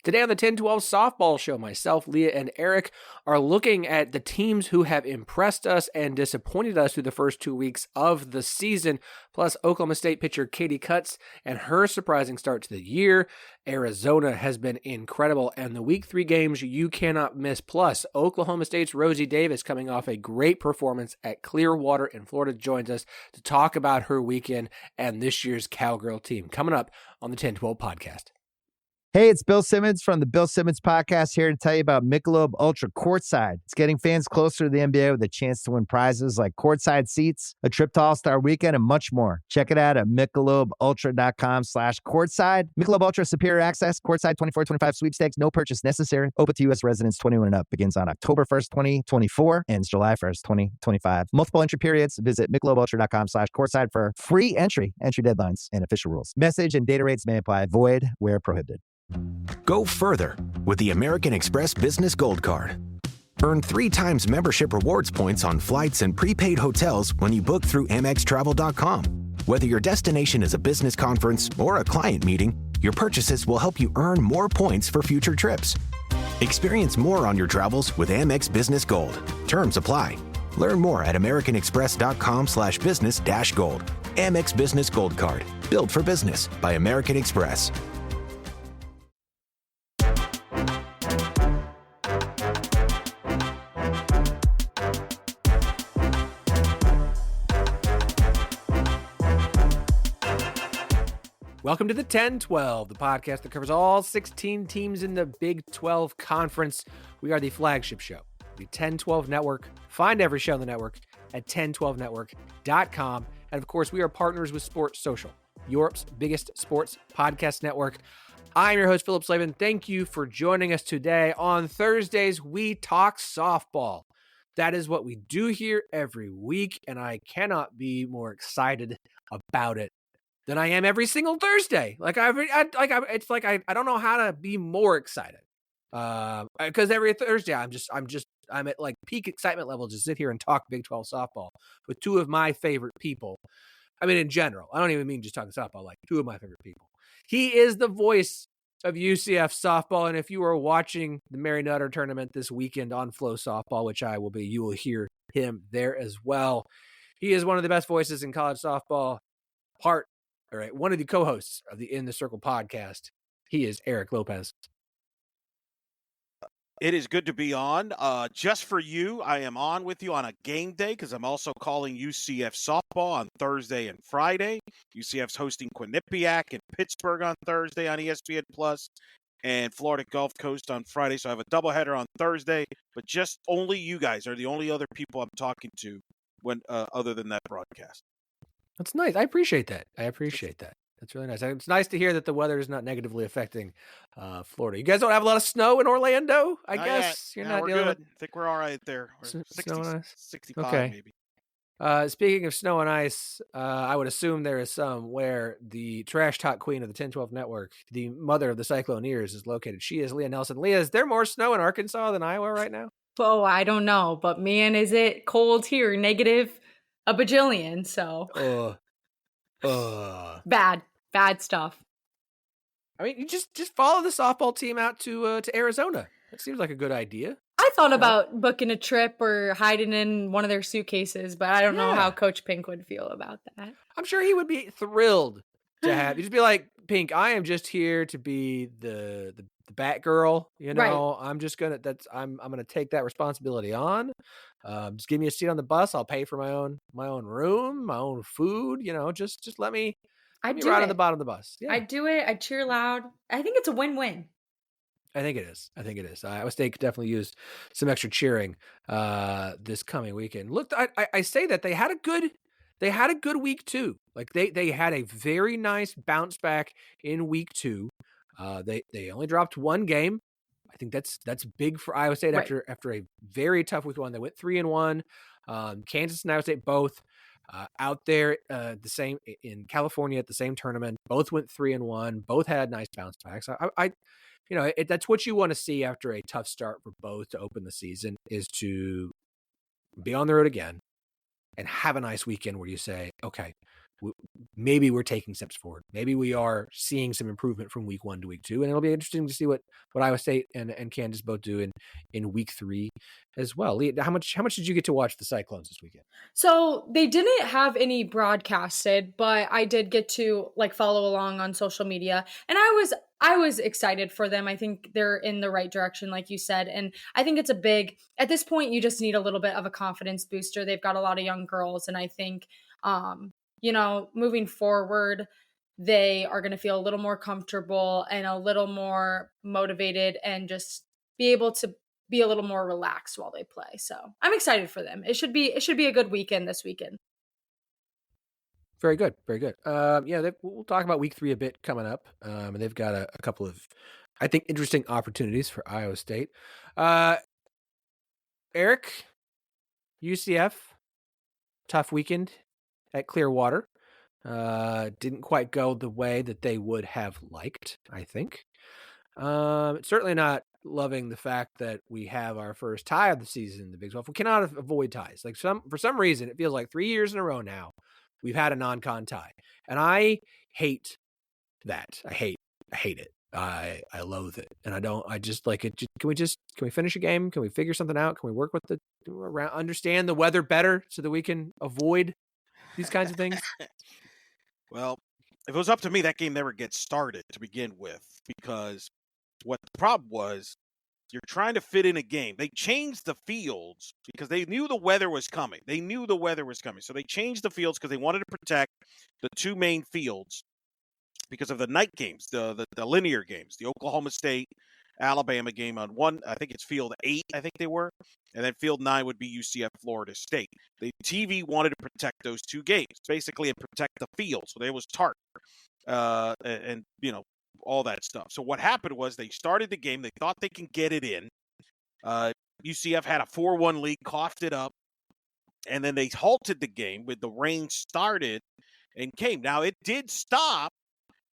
Today on the 1012 softball show, myself, Lea, and Eric are looking at the teams who have impressed us and disappointed us through the first 2 weeks of the season, plus Oklahoma State pitcher Katie Kutz and her surprising start to the year. Arizona has been incredible, and the week 3 games you cannot miss. Plus, Oklahoma State's Rosie Davis, coming off a great performance at Clearwater in Florida, joins us to talk about her weekend and this year's Cowgirl team. Coming up on the 1012 podcast. Hey, it's Bill Simmons from the Bill Simmons Podcast here to tell you about Michelob Ultra Courtside. It's getting fans closer to the NBA with a chance to win prizes like courtside seats, a trip to All-Star Weekend, and much more. Check it out at MichelobUltra.com/courtside. Michelob Ultra Superior Access, Courtside 24-25 sweepstakes, no purchase necessary. Open to U.S. residents 21 and up. Begins on October 1st, 2024, ends July 1st, 2025. Multiple entry periods. Visit MichelobUltra.com/courtside for free entry deadlines, and official rules. Message and data rates may apply. Void where prohibited. Go further with the American Express Business Gold Card. Earn 3 times membership rewards points on flights and prepaid hotels when you book through AmexTravel.com. Whether your destination is a business conference or a client meeting, your purchases will help you earn more points for future trips. Experience more on your travels with Amex Business Gold. Terms apply. Learn more at americanexpress.com/business-gold. Amex Business Gold Card. Built for business by American Express. Welcome to the 1012, the podcast that covers all 16 teams in the Big 12 Conference. We are the flagship show, the 1012 Network. Find every show on the network at 1012network.com. And of course, we are partners with Sports Social, Europe's biggest sports podcast network. I'm your host, Phillip Slavin. Thank you for joining us today. On Thursdays, we talk softball. That is what we do here every week, and I cannot be more excited about it than I am every single Thursday. I don't know how to be more excited. Because every Thursday I'm at like peak excitement level to sit here and talk Big 12 softball with 2 of my favorite people. I mean, in general, I don't even mean just talking softball, like 2 of my favorite people. He is the voice of UCF softball. And if you are watching the Mary Nutter tournament this weekend on Flow Softball, which I will be, you will hear him there as well. He is one of the best voices in college softball. One of the co-hosts of the In the Circle podcast. He is Eric Lopez. It is good to be on. Just for you, I am on with you on a game day because I'm also calling UCF softball on Thursday and Friday. UCF's hosting Quinnipiac in Pittsburgh on Thursday on ESPN Plus, and Florida Gulf Coast on Friday. So I have a doubleheader on Thursday, but just only you guys are the only other people I'm talking to when other than that broadcast. That's nice. I appreciate that. That's really nice. It's nice to hear that the weather is not negatively affecting Florida. You guys don't have a lot of snow in Orlando, I guess. Yet. You're no, not we're dealing good. with... I think we're all right there. We're 65 okay. maybe. Speaking of snow and ice, I would assume there is some where the trash talk queen of the 1012 network, the mother of the Cycloneers, is located. She is Lea Nelson. Lea, is there more snow in Arkansas than Iowa right now? Oh, I don't know, but man, is it cold here, negative a bajillion, so bad stuff. I mean, you just follow the softball team out to Arizona. That seems like a good idea. I thought about booking a trip or hiding in one of their suitcases, but I don't know how Coach Pink would feel about that. I'm sure he would be thrilled to have you. Just be like, Pink, I am just here to be the Batgirl. You know, right. I'm just gonna take that responsibility on. Just give me a seat on the bus. I'll pay for my own room, my own food. You know, just let me. I'd do ride on the bottom of the bus. Yeah. I'd do it. I'd cheer loud. I think it's a win-win. I think it is. Iowa State could definitely use some extra cheering this coming weekend. Look, I say that they had a good week 2. Like they had a very nice bounce back in week 2. They only dropped 1 game. I think that's big for Iowa State after a very tough week 1. They went 3-1. Kansas and Iowa State both out there the same in California at the same tournament. Both went 3-1. Both had nice bounce backs. That's what you want to see after a tough start for both to open the season, is to be on the road again and have a nice weekend where you say, okay, maybe we're taking steps forward. Maybe we are seeing some improvement from week 1 to week 2, and it'll be interesting to see what Iowa State and Kansas both do in week 3 as well. Lea, how much did you get to watch the Cyclones this weekend? So they didn't have any broadcasted, but I did get to follow along on social media, and I was excited for them. I think they're in the right direction, like you said. And I think it's at this point, you just need a little bit of a confidence booster. They've got a lot of young girls. And I think, moving forward, they are going to feel a little more comfortable and a little more motivated and just be able to be a little more relaxed while they play. So I'm excited for them. It should be a good weekend this weekend. Very good. Very good. We'll talk about week 3 a bit coming up. And they've got a couple of, I think, interesting opportunities for Iowa State. Eric, UCF, tough weekend at Clearwater. Didn't quite go the way that they would have liked, I think. Certainly not loving the fact that we have our first tie of the season in the Big 12. We cannot avoid ties. For some reason, it feels like 3 years in a row now we've had a non-con tie, and I hate that. I hate it. I loathe it, and I just like it. Can we finish a game? Can we figure something out? Can we work with understand the weather better so that we can avoid these kinds of things? Well, if it was up to me, that game never gets started to begin with, because what the problem was, you're trying to fit in a game. They changed the fields because they knew the weather was coming. So they changed the fields because they wanted to protect the 2 main fields because of the night games, the linear games, the Oklahoma State, Alabama game on one. I think it's field 8, I think they were. And then field 9 would be UCF, Florida State. The TV wanted to protect those 2 games, basically, and protect the field. So there was tarp and all that stuff. So what happened was they started the game. They thought they can get it in. UCF had a 4-1 lead, coughed it up, and then they halted the game with the rain started and came. Now, it did stop,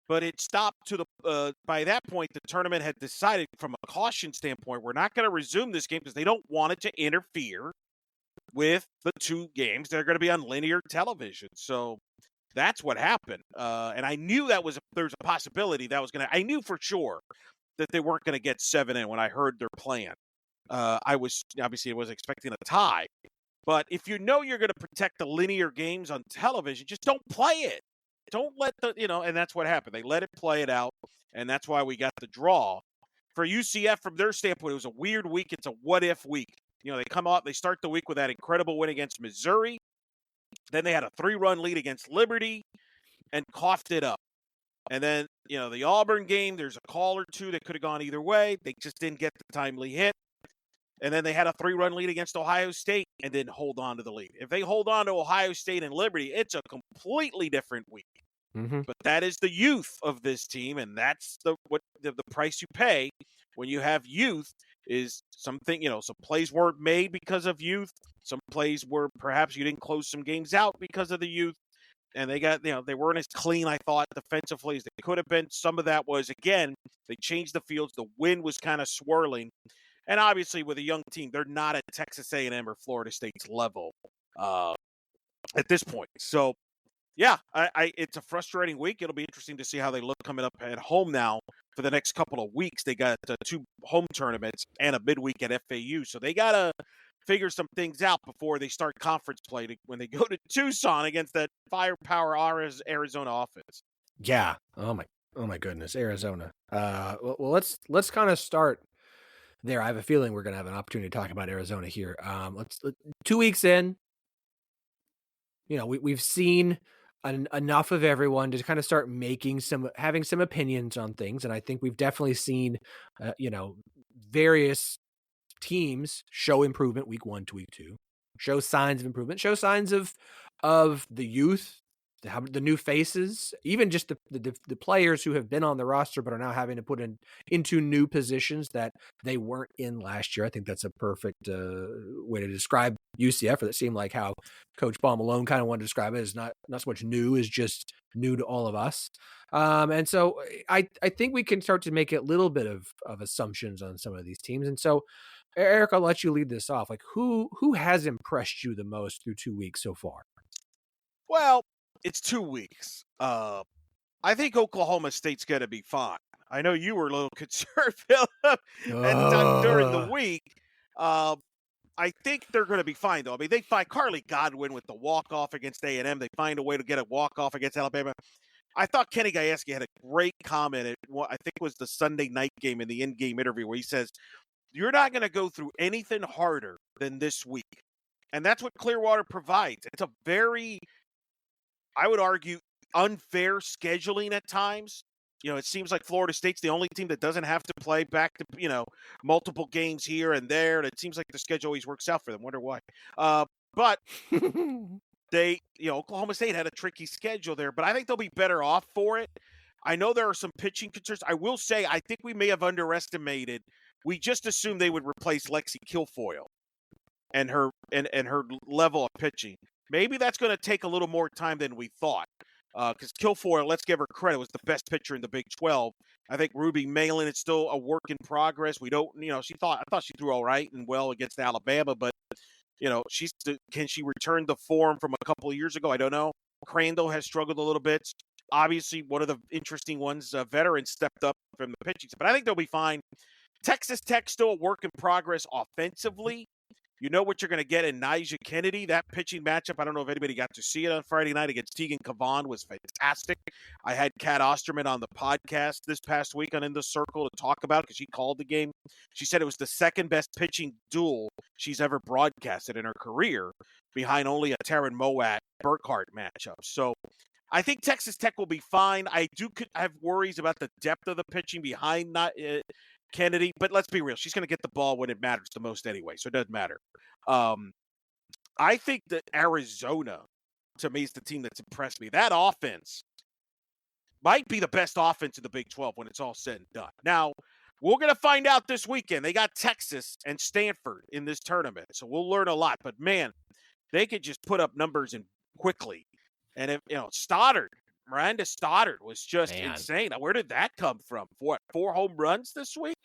but it stopped to the by that point, the tournament had decided from a caution standpoint, we're not going to resume this game because they don't want it to interfere with the 2 games that are going to be on linear television. So that's what happened. And I knew there's a possibility I knew for sure that they weren't going to get 7 in when I heard their plan. I was expecting a tie. But if you know you're going to protect the linear games on television, just don't play it. Don't let and that's what happened. They let it play it out, and that's why we got the draw. For UCF, from their standpoint, it was a weird week. It's a what-if week. They come out, they start the week with that incredible win against Missouri. Then they had a 3-run lead against Liberty and coughed it up. And then, the Auburn game, there's a call or 2 that could have gone either way. They just didn't get the timely hit. And then they had a 3-run lead against Ohio State and didn't hold on to the lead. If they hold on to Ohio State and Liberty, it's a completely different week. Mm-hmm. But that is the youth of this team, and that's the price you pay when you have youth. Is something, some plays weren't made because of youth. Some plays were perhaps you didn't close some games out because of the youth. And they got, they weren't as clean, I thought, defensively as they could have been. Some of that was, again, they changed the fields. The wind was kind of swirling. And obviously with a young team, they're not at Texas A&M or Florida State's level at this point. So, yeah, it's a frustrating week. It'll be interesting to see how they look coming up at home now for the next couple of weeks. They got 2 home tournaments and a midweek at FAU. So they got to figure some things out before they start conference play when they go to Tucson against that firepower Arizona offense. Yeah. Oh my goodness, Arizona. Well, let's kind of start there. I have a feeling we're going to have an opportunity to talk about Arizona here. 2 weeks in, we've seen enough of everyone to kind of start having some opinions on things. And I think we've definitely seen, various teams show improvement week 1 to week 2, show signs of improvement, show signs of the youth, the new faces, even just the players who have been on the roster but are now having to put into new positions that they weren't in last year. I think that's a perfect way to describe UCF. Or that seemed like how Coach Paul Malone kind of wanted to describe it, is not so much new, is just new to all of us. And so I think we can start to make a little bit of assumptions on some of these teams. And so, Eric, I'll let you lead this off. Like, who has impressed you the most through 2 weeks so far? Well, it's 2 weeks. I think Oklahoma State's going to be fine. I know you were a little concerned, Phillip, during the week. I think they're going to be fine, though. I mean, they find Carly Godwin with the walk-off against A&M. They find a way to get a walk-off against Alabama. I thought Kenny Gajewski had a great comment at what I think was the Sunday night game in the in-game interview where he says, you're not going to go through anything harder than this week. And that's what Clearwater provides. It's a very, I would argue, unfair scheduling at times. It seems like Florida State's the only team that doesn't have to play back to, multiple games here and there. And it seems like the schedule always works out for them. Wonder why. But Oklahoma State had a tricky schedule there, but I think they'll be better off for it. I know there are some pitching concerns. I will say, I think we may have underestimated. We just assumed they would replace Lexi Kilfoyle and her level of pitching. Maybe that's going to take a little more time than we thought. Because Kilfoyle, let's give her credit, was the best pitcher in the Big 12. I think Ruby Malin is still a work in progress. We don't, I thought she threw all right and well against Alabama, but can she return the form from a couple of years ago? I don't know. Crandall has struggled a little bit. Obviously, one of the interesting ones, veterans stepped up from the pitching, but I think they'll be fine. Texas Tech still a work in progress offensively. You know what you're going to get in Nyjah Kennedy. That pitching matchup, I don't know if anybody got to see it on Friday night against Tegan Cavan, was fantastic. I had Kat Osterman on the podcast this past week on In the Circle to talk about it because she called the game. She said it was the second best pitching duel she's ever broadcasted in her career, behind only a Taryn Moat Burkhart matchup. So I think Texas Tech will be fine. I have worries about the depth of the pitching behind Kennedy, but let's be real. She's going to get the ball when it matters the most anyway, so it doesn't matter. I think that Arizona, to me, is the team that's impressed me. That offense might be the best offense in the Big 12 when it's all said and done. Now, we're going to find out this weekend. They got Texas and Stanford in this tournament, so we'll learn a lot. But, man, they could just put up numbers in quickly. And, if Miranda Stoddard was just insane. Now, where did that come from? 4 home runs this week?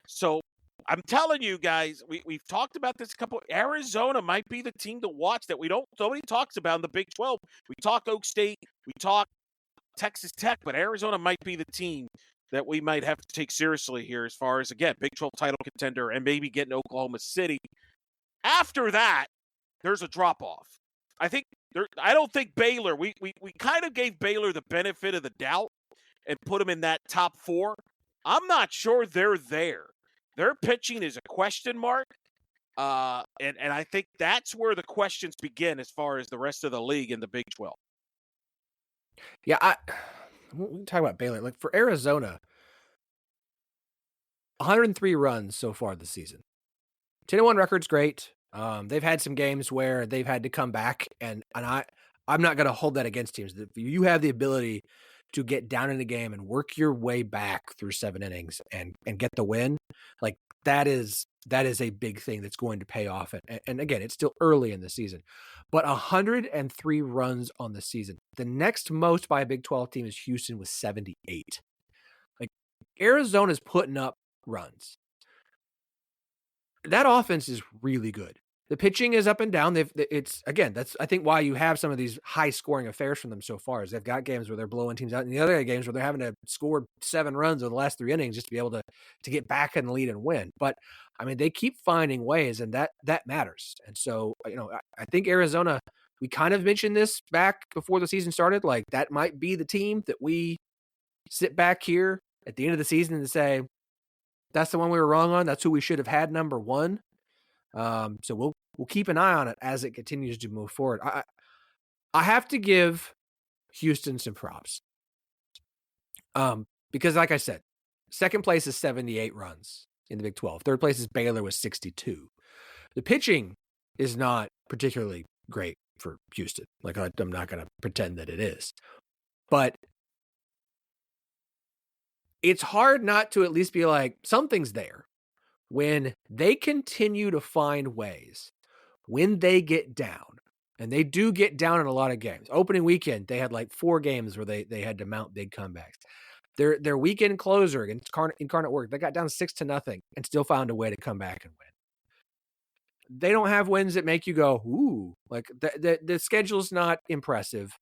So I'm telling you guys, we've talked about this a couple. Arizona might be the team to watch that nobody talks about in the Big 12. We talk Oak State, we talk Texas Tech, but Arizona might be the team that we might have to take seriously here as far as, again, Big 12 title contender and maybe getting Oklahoma City. After that, there's a drop-off. I don't think Baylor, we kind of gave Baylor the benefit of the doubt and put them in that top 4. I'm not sure they're there. Their pitching is a question mark, and I think that's where the questions begin as far as the rest of the league in the Big 12. Yeah, we can talk about Baylor. Like, for Arizona, 103 runs so far this season. 10-1 record's great. They've had some games where they've had to come back, and I'm not going to hold that against teams. If you have the ability to get down in the game and work your way back through 7 innings and get the win, like that is a big thing that's going to pay off. And again, it's still early in the season, but 103 runs on the season. The next most by a Big 12 team is Houston with 78. Like, Arizona's putting up runs. That offense is really good. The pitching is up and down. That's I think why you have some of these high scoring affairs from them so far, is they've got games where they're blowing teams out, and the other games where they're having to score 7 runs in the last 3 innings just to be able to get back in the lead and win. But I mean, they keep finding ways, and that matters. And so, I think Arizona, we kind of mentioned this back before the season started, like that might be the team that we sit back here at the end of the season and say, that's the one we were wrong on. That's who we should have had number 1. So we'll keep an eye on it as it continues to move forward. I have to give Houston some props. Because like I said, second place is 78 runs in the Big 12. Third place is Baylor with 62. The pitching is not particularly great for Houston. Like, I'm not going to pretend that it is. But it's hard not to at least be like, something's there. When they continue to find ways, when they get down, and they do get down in a lot of games. Opening weekend, they had like 4 games where they had to mount big comebacks. Their weekend closer against Incarnate Word, they got down 6-0 and still found a way to come back and win. They don't have wins that make you go, ooh, like the schedule's not impressive.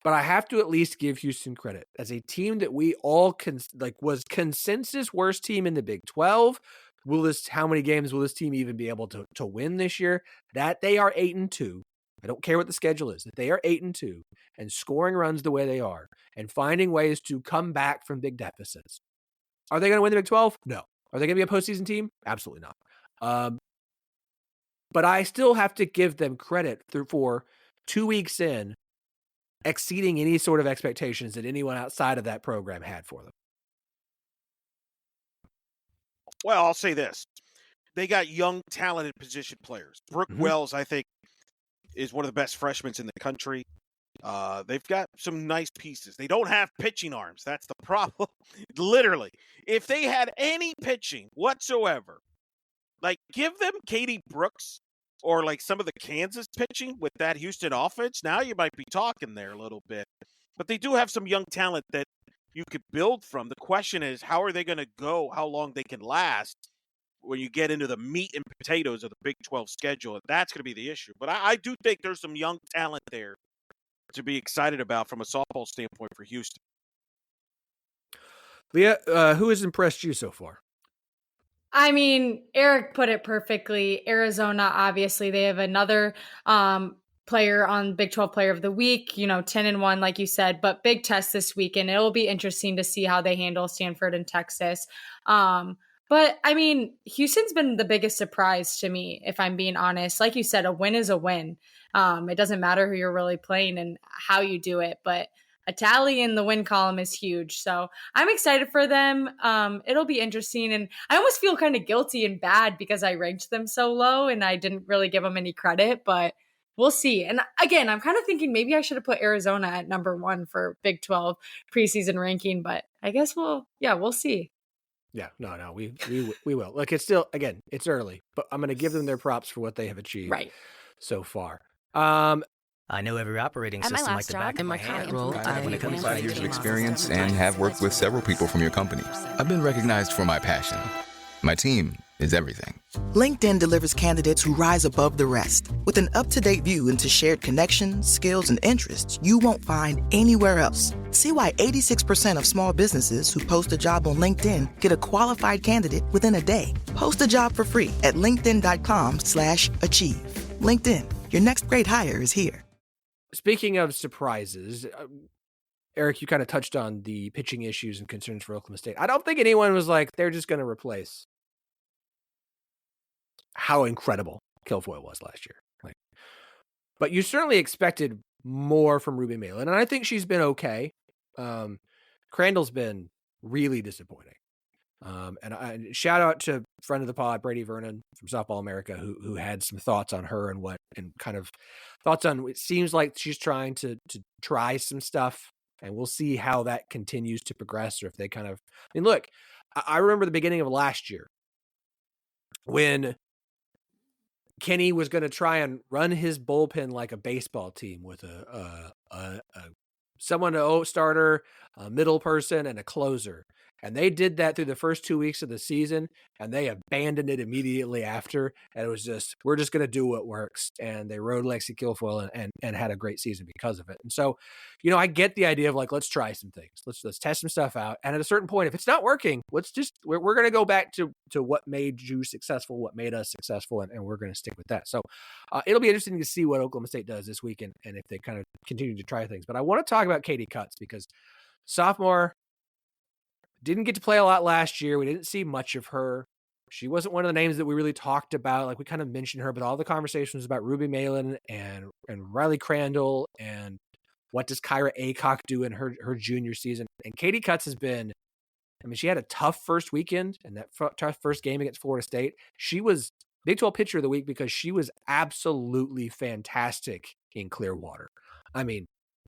But I have to at least give Houston credit as a team that we all was consensus worst team in the Big 12. How many games will this team even be able to win this year? That they are 8-2. I don't care what the schedule is. That they are 8-2 and scoring runs the way they are and finding ways to come back from big deficits. Are they going to win the Big 12? No. Are they going to be a postseason team? Absolutely not. But I still have to give them credit for 2 weeks in exceeding any sort of expectations that anyone outside of that program had for them. Well, I'll say this. They got young, talented position players. Brooke Wells, I think, is one of the best freshmen in the country. They've got some nice pieces. They don't have pitching arms. That's the problem. Literally. If they had any pitching whatsoever, like give them Katie Brooks or like some of the Kansas pitching with that Houston offense, now you might be talking there a little bit. But they do have some young talent that you could build from. The question is, how are they going to go, how long they can last when you get into the meat and potatoes of the Big 12 schedule? And that's going to be the issue. But I do think there's some young talent there to be excited about from a softball standpoint for Houston. Lea, who has impressed you so far? I mean, Eric put it perfectly. Arizona, obviously, they have another player on Big 12 Player of the Week, 10-1, like you said, but big test this weekend. It'll be interesting to see how they handle Stanford and Texas. But I mean, Houston's been the biggest surprise to me, if I'm being honest. Like you said, a win is a win. It doesn't matter who you're really playing and how you do it, but a tally in the win column is huge. So I'm excited for them. It'll be interesting. And I almost feel kind of guilty and bad because I ranked them so low and I didn't really give them any credit, but we'll see. And again, I'm kind of thinking maybe I should have put Arizona at number 1 for Big 12 preseason ranking, but I guess we'll see. Yeah, no, we will. Look, it's still, again, it's early, but I'm going to give them their props for what they have achieved so far. I know every operating system like the back of my hand. I have 25 years of experience and have worked with several people from your company. I've been recognized for my passion. My team is everything. LinkedIn delivers candidates who rise above the rest. With an up-to-date view into shared connections, skills, and interests you won't find anywhere else. See why 86% of small businesses who post a job on LinkedIn get a qualified candidate within a day. Post a job for free at linkedin.com/achieve. LinkedIn, your next great hire is here. Speaking of surprises, Eric, you kind of touched on the pitching issues and concerns for Oklahoma State. I don't think anyone was like, they're just going to replace how incredible Kilfoyle was last year. But you certainly expected more from Ruby Malin, and I think she's been okay. Crandall's been really disappointing. And shout out to friend of the pod, Brady Vernon from Softball America, who had some thoughts on her and kind of thoughts on, it seems like she's trying to try some stuff, and we'll see how that continues to progress, or if they kind of, look, I remember the beginning of last year when Kenny was going to try and run his bullpen like a baseball team with someone to starter, a middle person, and a closer. And they did that through the first 2 weeks of the season, and they abandoned it immediately after. And it was just, we're just going to do what works. And they rode Lexi Kilfoyle and had a great season because of it. And so, I get the idea of like, let's try some things. Let's test some stuff out. And at a certain point, if it's not working, we're going to go back to what made you successful, what made us successful, and we're going to stick with that. So it'll be interesting to see what Oklahoma State does this weekend and if they kind of continue to try things. But I want to talk about Katie Kutz because sophomore, didn't get to play a lot last year. We didn't see much of her. She wasn't one of the names that we really talked about. Like, we kind of mentioned her, but all the conversations about Ruby Malin and Riley Crandall and what does Kyra Aycock do in her junior season. And Katie Kutz has been, she had a tough first weekend and that tough first game against Florida State. She was Big 12 Pitcher of the Week because she was absolutely fantastic in Clearwater.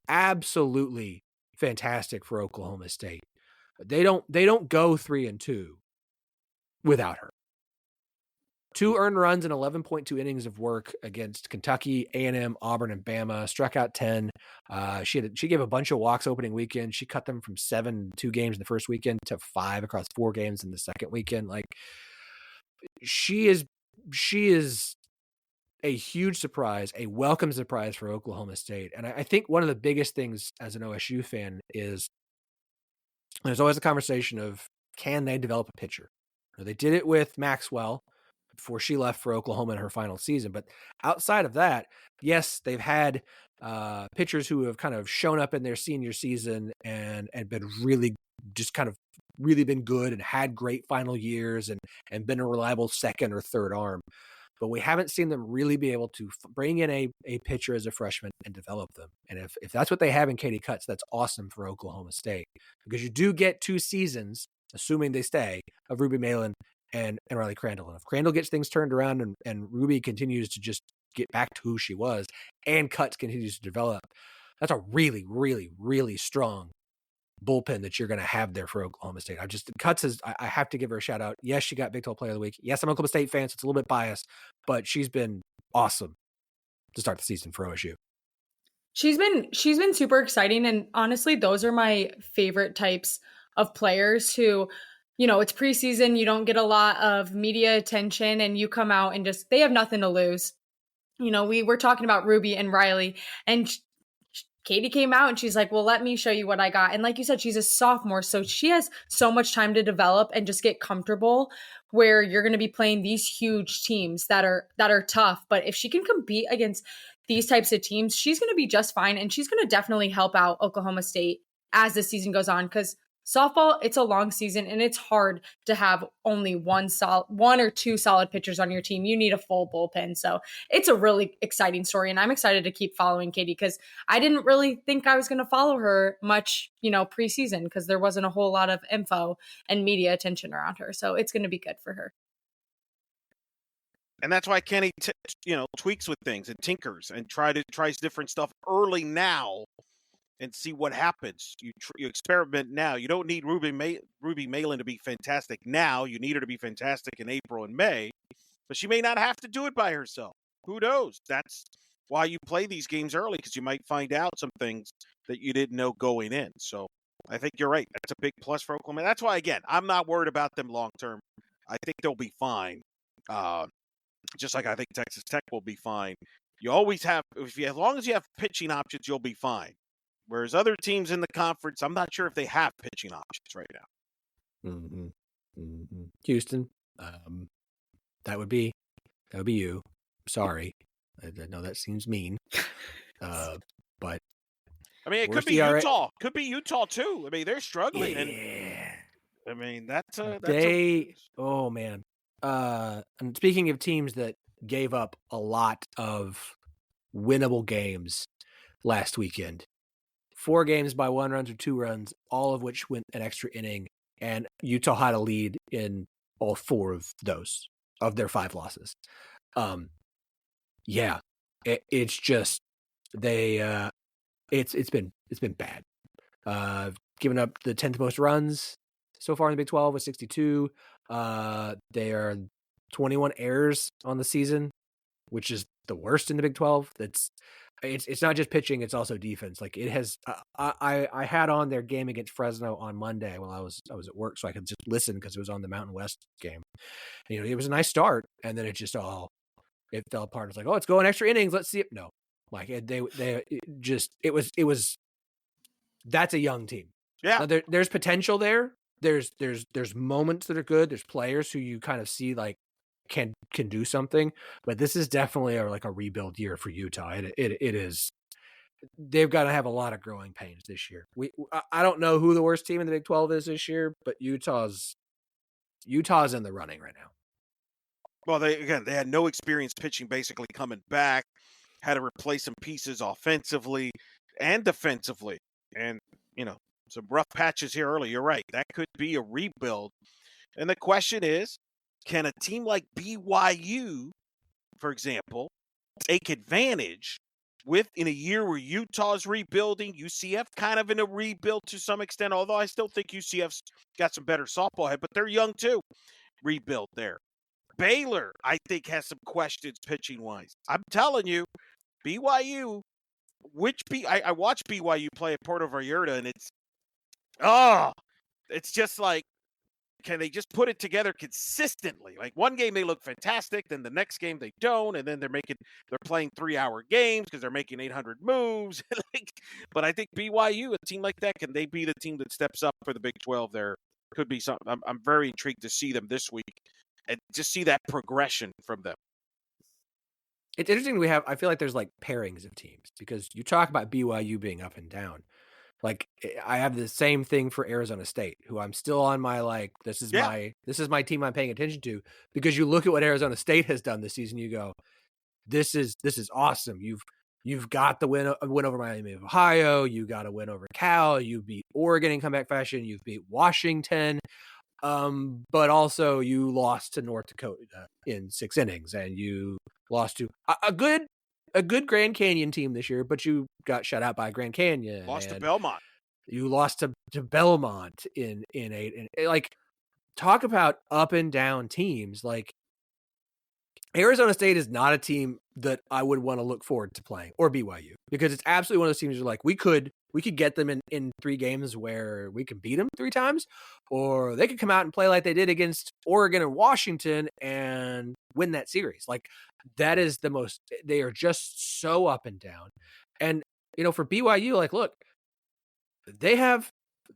Absolutely fantastic for Oklahoma State. They don't go 3-2 without her. 2 earned runs and 11.2 innings of work against Kentucky, A&M, Auburn, and Bama. Struck out 10. She gave a bunch of walks opening weekend. She cut them from 7 2 games in the first weekend to 5 across 4 games in the second weekend. Like, she is a huge surprise, a welcome surprise for Oklahoma State. And I think one of the biggest things as an OSU fan is there's always a conversation of, can they develop a pitcher? They did it with Maxwell before she left for Oklahoma in her final season. But outside of that, yes, they've had pitchers who have kind of shown up in their senior season and been really just kind of really been good and had great final years and been a reliable second or third arm. But we haven't seen them really be able to bring in a pitcher as a freshman and develop them. And if that's what they have in Katie Kutz, that's awesome for Oklahoma State, because you do get 2 seasons, assuming they stay, of Ruby Malin and Riley Crandall. And if Crandall gets things turned around and Ruby continues to just get back to who she was and Kutz continues to develop, that's a really, really, really strong bullpen that you're going to have there for Oklahoma State. Kutz is, I have to give her a shout out. Yes, she got Big 12 Player of the Week. Yes, I'm an Oklahoma State fan, so it's a little bit biased, but she's been awesome to start the season for OSU. She's been super exciting. And honestly, those are my favorite types of players who, it's preseason, you don't get a lot of media attention, and you come out and just, they have nothing to lose. We were talking about Ruby and Riley, and Katie came out and she's like, well, let me show you what I got. And like you said, she's a sophomore, so she has so much time to develop and just get comfortable, where you're going to be playing these huge teams that are tough. But if she can compete against these types of teams, she's going to be just fine. And she's going to definitely help out Oklahoma State as the season goes on, because softball, it's a long season and it's hard to have only one or two solid pitchers on your team. You need a full bullpen. So it's a really exciting story. And I'm excited to keep following Katie, because I didn't really think I was going to follow her much, preseason, because there wasn't a whole lot of info and media attention around her. So it's going to be good for her. And that's why Kenny, tweaks with things and tinkers and tries different stuff early now and see what happens. You experiment now. You don't need Ruby Malin to be fantastic now. You need her to be fantastic in April and May, but she may not have to do it by herself. Who knows? That's why you play these games early, because you might find out some things that you didn't know going in. So I think you're right. That's a big plus for Oklahoma. That's why, again, I'm not worried about them long term. I think they'll be fine. Just like I think Texas Tech will be fine. You always have, as long as you have pitching options, you'll be fine. Whereas other teams in the conference, I'm not sure if they have pitching options right now. Mm-hmm. Mm-hmm. Houston, that would be you. Sorry, I know that seems mean, but I mean, it could be Utah. Could be Utah too. I mean, they're struggling. Yeah. And I mean, that's oh man. And speaking of teams that gave up a lot of winnable games last weekend, 4 games by 1 run or 2 runs, all of which went an extra inning, and Utah had a lead in all 4 of those, of their 5 losses. It's just it's been bad. Giving up the 10th most runs so far in the Big 12 with 62. They are 21 errors on the season, which is the worst in the Big 12. It's not just pitching, it's also defense. Like, it has, I had on their game against Fresno on Monday while I was at work, so I could just listen because it was on the Mountain West game. And, it was a nice start, and then it just it fell apart. It's like, oh, let's go in extra innings. Let's see it. No, like that's a young team. Yeah, now, there's potential there. There's moments that are good. There's players who you kind of see like can do something, but this is definitely a rebuild year for Utah. It is. They've got to have a lot of growing pains this year. I don't know who the worst team in the Big 12 is this year, but Utah's in the running right now. Well, they had no experience pitching, basically coming back, had to replace some pieces offensively and defensively, and some rough patches here early. You're right. That could be a rebuild. And the question is, can a team like BYU, for example, take advantage in a year where Utah's rebuilding, UCF kind of in a rebuild to some extent, although I still think UCF's got some better softball head, but they're young too. Rebuild there. Baylor, I think, has some questions pitching-wise. I'm telling you, BYU, I watched BYU play at Puerto Vallarta, and it's just like can they just put it together consistently? Like one game they look fantastic, then the next game they don't, and then they're playing 3-hour games because they're making 800 moves. But I think BYU, a team like that, can they be the team that steps up for the Big 12? There could be something. I'm very intrigued to see them this week and just see that progression from them. It's interesting. I feel like there's like pairings of teams because you talk about BYU being up and down. Like I have the same thing for Arizona State, who I'm still on my this is my team I'm paying attention to, because you look at what Arizona State has done this season, you go, this is awesome. You've got the win over Miami of Ohio, you got a win over Cal, you beat Oregon in comeback fashion, you've beat Washington, but also you lost to North Dakota in 6 innings, and you lost to a good Grand Canyon team this year, but you got shut out by Grand Canyon. Lost to Belmont. You lost to Belmont in 8. And like, talk about up and down teams. Like, Arizona State is not a team that I would want to look forward to playing, or BYU, because it's absolutely one of those teams where like we could get them in 3 games where we can beat them 3 times, or they could come out and play like they did against Oregon and Washington and win that series. Like, that is they are just so up and down. And, for BYU, like, look, they have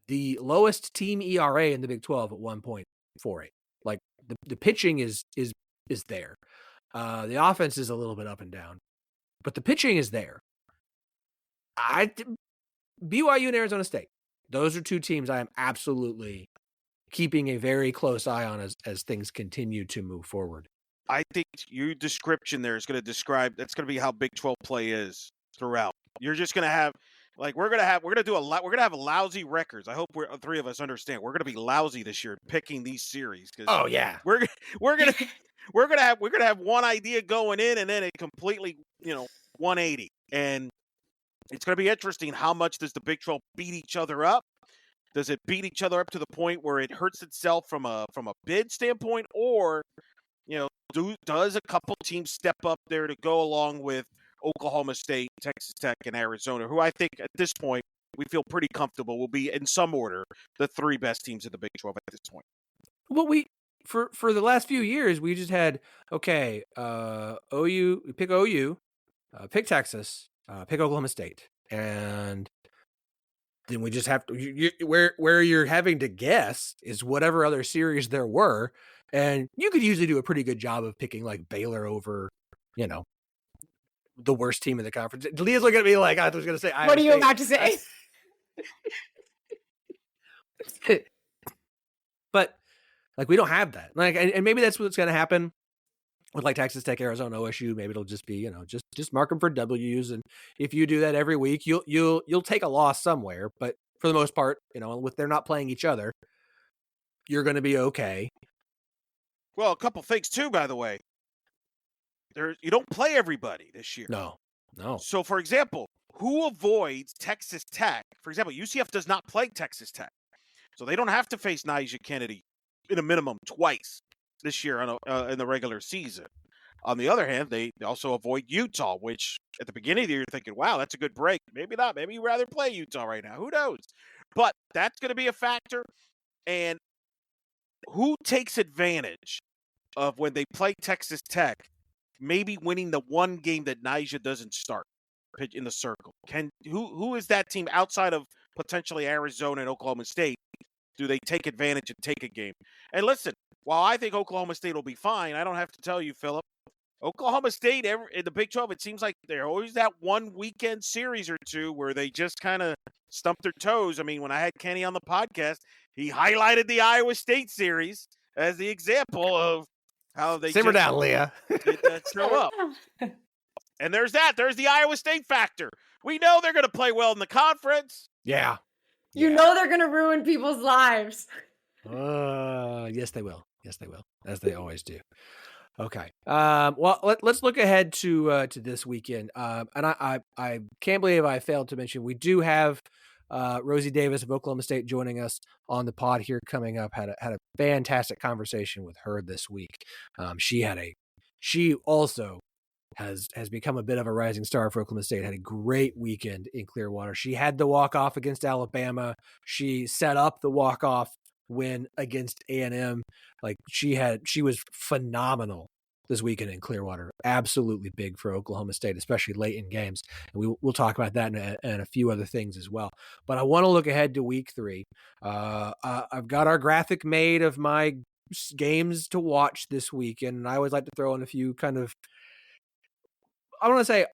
the lowest team ERA in the Big 12 at 1.48. Like, the pitching is there. The offense is a little bit up and down, but the pitching is there. BYU and Arizona State, those are 2 teams I am absolutely keeping a very close eye on as things continue to move forward. I think your description there is going to describe, that's going to be how Big 12 play is throughout. You're just going to have, like, we're going to have lousy records. I hope 3 of us understand. We're going to be lousy this year picking these series. Oh yeah. We're going to have one idea going in, and then it completely, 180. And it's going to be interesting. How much does the Big 12 beat each other up? Does it beat each other up to the point where it hurts itself from a bid standpoint, or does a couple teams step up there to go along with Oklahoma State, Texas Tech, and Arizona, who I think at this point we feel pretty comfortable will be, in some order, the 3 best teams in the Big 12 at this point? Well, for the last few years, we just had, OU, pick OU, pick Texas, pick Oklahoma State, and then we just have to, where you're having to guess is whatever other series there were, and you could usually do a pretty good job of picking like Baylor over, the worst team in the conference. Leah's looking at me like I was going to say, what are you about to say? But like, we don't have that. Like, and maybe that's what's going to happen with like Texas Tech, Arizona, OSU. Maybe it'll just be, just mark them for W's. And if you do that every week, you'll take a loss somewhere. But for the most part, if they're not playing each other, you're going to be okay. Well, a couple things too, by the way. You don't play everybody this year. No. So, for example, who avoids Texas Tech? For example, UCF does not play Texas Tech, so they don't have to face Nyjah Kennedy in a minimum twice this year in the regular season. On the other hand, they also avoid Utah, which at the beginning of the year you're thinking, wow, that's a good break. Maybe not. Maybe you'd rather play Utah right now. Who knows? But that's going to be a factor. And who takes advantage of when they play Texas Tech, maybe winning the one game that Nyjah doesn't start in the circle? Who is that team outside of potentially Arizona and Oklahoma State? Do they take advantage and take a game? And listen, while I think Oklahoma State will be fine, I don't have to tell you, Phillip, Oklahoma State in the Big 12, it seems like they're always that one weekend series or two where they just kind of stump their toes. I mean, when I had Kenny on the podcast, he highlighted the Iowa State series as the example of how they simmer down, Leah. Show up. And there's the Iowa State factor. We know they're going to play well in the conference. Yeah. You know they're going to ruin people's lives. Yes, they will. Yes, they will, as they always do. Okay. Well, let's look ahead to this weekend. And I can't believe I failed to mention we do have Rosie Davis of Oklahoma State joining us on the pod here coming up. Had a fantastic conversation with her this week. She also has become a bit of a rising star for Oklahoma State. Had a great weekend in Clearwater. She had the walk-off against Alabama. She set up the walk-off win against A&M. Like she was phenomenal this weekend in Clearwater. Absolutely big for Oklahoma State, especially late in games. And we'll talk about that and a few other things as well. But I want to look ahead to week 3. I've got our graphic made of my games to watch this weekend. And I always like to throw in a few kind of, I don't want to say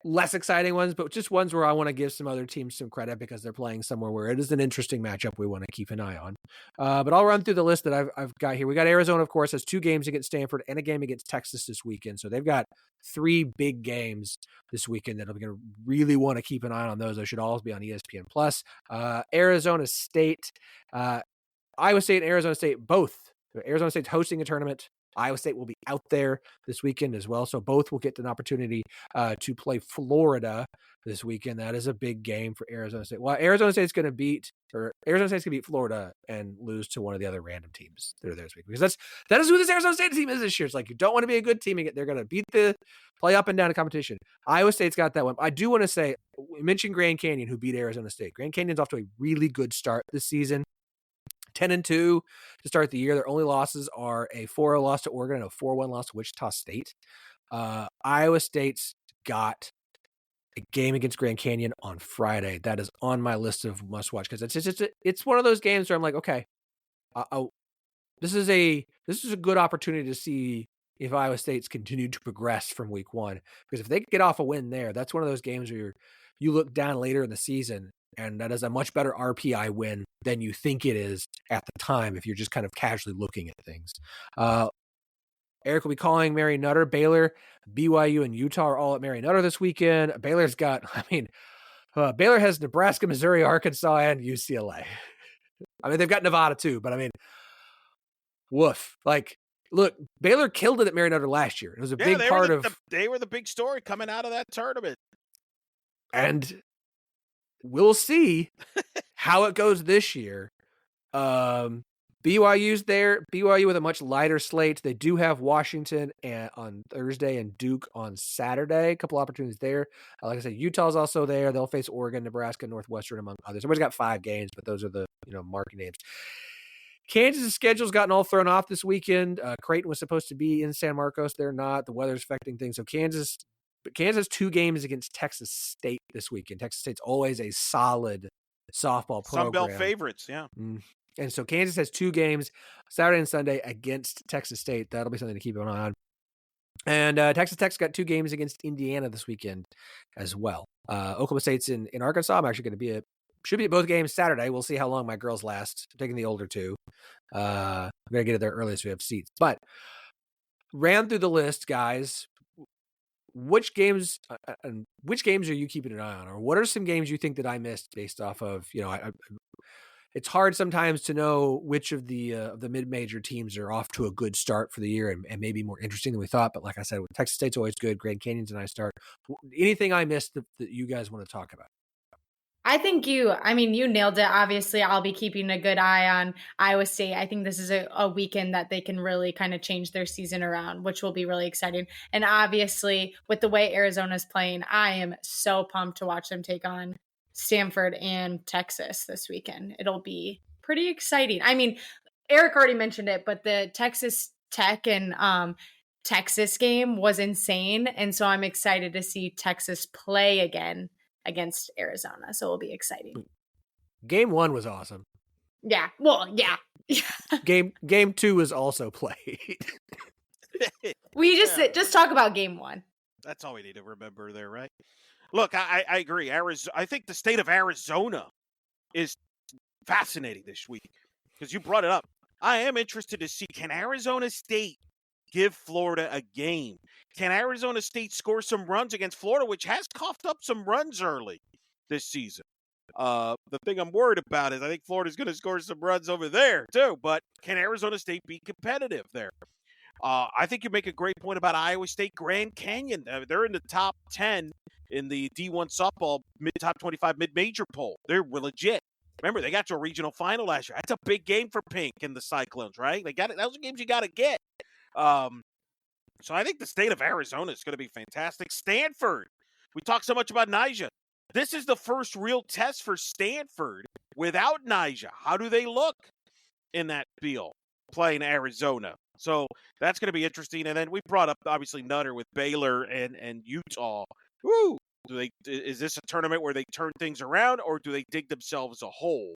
less exciting ones, but just ones where I want to give some other teams some credit because they're playing somewhere where it is an interesting matchup we want to keep an eye on. But I'll run through the list that I've got here. We got Arizona, of course, has 2 games against Stanford and a game against Texas this weekend. So they've got 3 big games this weekend that I'm going to really want to keep an eye on those. Those should always be on ESPN+. Arizona State, Iowa State and Arizona State, both. Arizona State's hosting a tournament. Iowa State will be out there this weekend as well. So both will get an opportunity to play Florida this weekend. That is a big game for Arizona State. Well, Arizona State's going to beat Florida and lose to one of the other random teams that are there this week. Because that is who this Arizona State team is this year. It's like, you don't want to be a good team. They're going to play up and down in competition. Iowa State's got that one. I do want to say, we mentioned Grand Canyon, who beat Arizona State. Grand Canyon's off to a really good start this season. 10-2 to start the year. Their only losses are a 4-0 loss to Oregon and a 4-1 loss to Wichita State. Iowa State's got a game against Grand Canyon on Friday. That is on my list of must watch because it's one of those games where I'm like, okay, this is a good opportunity to see if Iowa State's continued to progress from week 1. Because if they get off a win there, that's one of those games where you look down later in the season and that is a much better RPI win than you think it is at the time if you're just kind of casually looking at things. Eric will be calling Mary Nutter. Baylor, BYU, and Utah are all at Mary Nutter this weekend. Baylor has Nebraska, Missouri, Arkansas, and UCLA. I mean, they've got Nevada too, but I mean, woof. Like, look, Baylor killed it at Mary Nutter last year. It was a big part of... They were the big story coming out of that tournament. And... we'll see how it goes this year. BYU's there. BYU with a much lighter slate. They do have Washington on Thursday and Duke on Saturday. A couple opportunities there. Like I said, Utah's also there. They'll face Oregon, Nebraska, Northwestern, among others. Everybody's got 5 games, but those are the marquee names. Kansas' schedule's gotten all thrown off this weekend. Creighton was supposed to be in San Marcos. They're not. The weather's affecting things. So Kansas has 2 games against Texas State this weekend. Texas State's always a solid softball program. Sunbelt favorites, yeah. And so Kansas has 2 games Saturday and Sunday against Texas State. That'll be something to keep an eye on. And Texas Tech's got 2 games against Indiana this weekend as well. Oklahoma State's in Arkansas. I'm actually going to should be at both games Saturday. We'll see how long my girls last. I'm taking the older 2. I'm going to get it there early so we have seats. But ran through the list, guys. Which games are you keeping an eye on, or what are some games you think that I missed based off of, it's hard sometimes to know which of the mid-major teams are off to a good start for the year and maybe more interesting than we thought. But like I said, Texas State's always good. Grand Canyon's a nice start. Anything I missed that you guys want to talk about? I think you nailed it. Obviously, I'll be keeping a good eye on Iowa State. I think this is a weekend that they can really kind of change their season around, which will be really exciting. And obviously, with the way Arizona's playing, I am so pumped to watch them take on Stanford and Texas this weekend. It'll be pretty exciting. I mean, Eric already mentioned it, but the Texas Tech and Texas game was insane. And so I'm excited to see Texas play again against Arizona. So it'll be exciting. Game 1 was awesome. Yeah. Well, yeah. Game 2 was also played. We just talk about game 1. That's all we need to remember there, right? Look, I agree. I think the state of Arizona is fascinating this week because you brought it up. I am interested to see, can Arizona State give Florida a game? Can Arizona State score some runs against Florida, which has coughed up some runs early this season? The thing I'm worried about is I think Florida's going to score some runs over there too, but can Arizona State be competitive there? I think you make a great point about Iowa State Grand Canyon. They're in the top 10 in the D1 softball top 25 mid-major poll. They're legit. Remember, they got to a regional final last year. That's a big game for Pink and the Cyclones, right? Those are games you got to get. So I think the state of Arizona is going to be fantastic. Stanford, we talk so much about Nyjah. This is the first real test for Stanford without Nyjah, how do they look in that field playing Arizona? So that's going to be interesting. And then we brought up, obviously, Nutter with Baylor and Utah. Woo! Is this a tournament where they turn things around, or do they dig themselves a hole?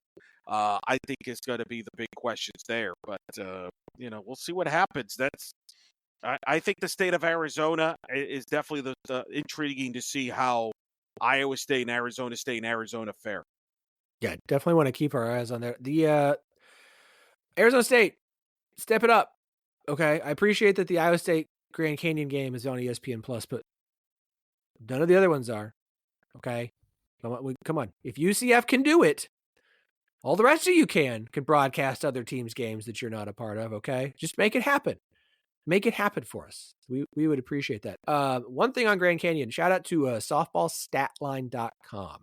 I think it's going to be the big questions there. But, we'll see what happens. I think the state of Arizona is definitely the intriguing to see how Iowa State and Arizona fare. Yeah, definitely want to keep our eyes on there. The Arizona State, step it up. Okay, I appreciate that the Iowa State Grand Canyon game is on ESPN Plus, but none of the other ones are. Okay, come on. If UCF can do it, all the rest of you can broadcast other teams' games that you're not a part of. Okay, just make it happen. Make it happen for us. We would appreciate that. One thing on Grand Canyon, shout out to softballstatline.com.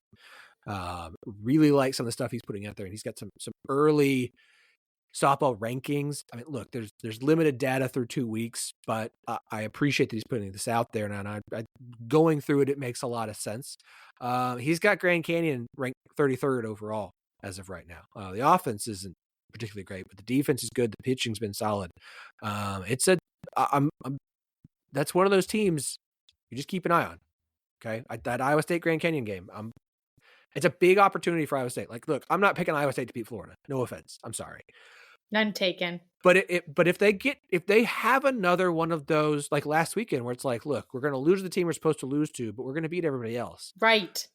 Really like some of the stuff he's putting out there, and he's got some early softball rankings. I mean, look, there's limited data through 2 weeks, but I appreciate that he's putting this out there. And I going through it makes a lot of sense. He's got Grand Canyon ranked 33rd overall as of right now. The offense isn't particularly great, but the defense is good. The pitching's been solid. That's one of those teams you just keep an eye on. Okay, that Iowa State Grand Canyon game. It's a big opportunity for Iowa State. Like, look, I'm not picking Iowa State to beat Florida. No offense. I'm sorry. None taken. But if they have another one of those like last weekend where it's like, look, we're going to lose the team we're supposed to lose to, but we're going to beat everybody else. Right.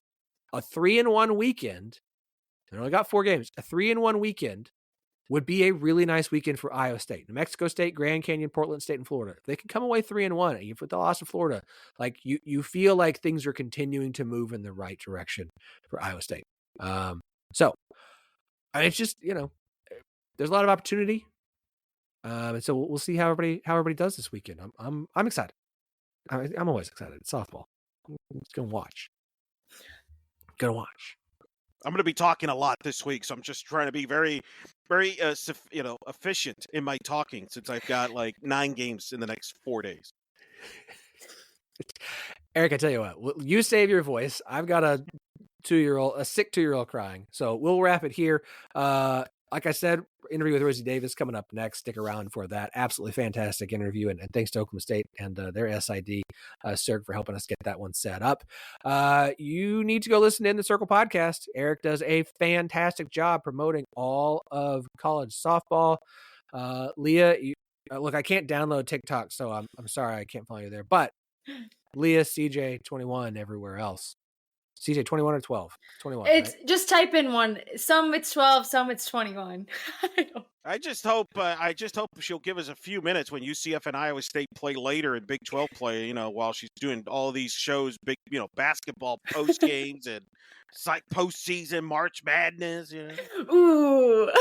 A 3-1 weekend. They only got 4 games. A 3-1 weekend would be a really nice weekend for Iowa State. New Mexico State, Grand Canyon, Portland State, and Florida. If they can come away 3-1, and with the loss of Florida, like you feel like things are continuing to move in the right direction for Iowa State. So it's just, there's a lot of opportunity. And so we'll see how everybody does this weekend. I'm excited. I'm always excited. It's softball. I'm just gonna watch. I'm going to be talking a lot this week, so I'm just trying to be very, very, efficient in my talking since I've got like 9 games in the next 4 days. Eric, I tell you what, you save your voice. I've got a sick 2-year-old crying. So we'll wrap it here. Like I said, interview with Rosie Davis coming up next. Stick around for that. Absolutely fantastic interview. And thanks to Oklahoma State and their SID, Cirque, for helping us get that one set up. You need to go listen to In the Circle podcast. Eric does a fantastic job promoting all of college softball. Lea, look, I can't download TikTok, so I'm sorry I can't follow you there. But Lea, CJ21 everywhere else. CJ 21 or 12? 21. It's right? Just type in one. Some it's 12, some it's 21. I just hope she'll give us a few minutes when UCF and Iowa State play later in Big 12 play, while she's doing all these shows, big, basketball post games and it's like postseason March Madness, Ooh.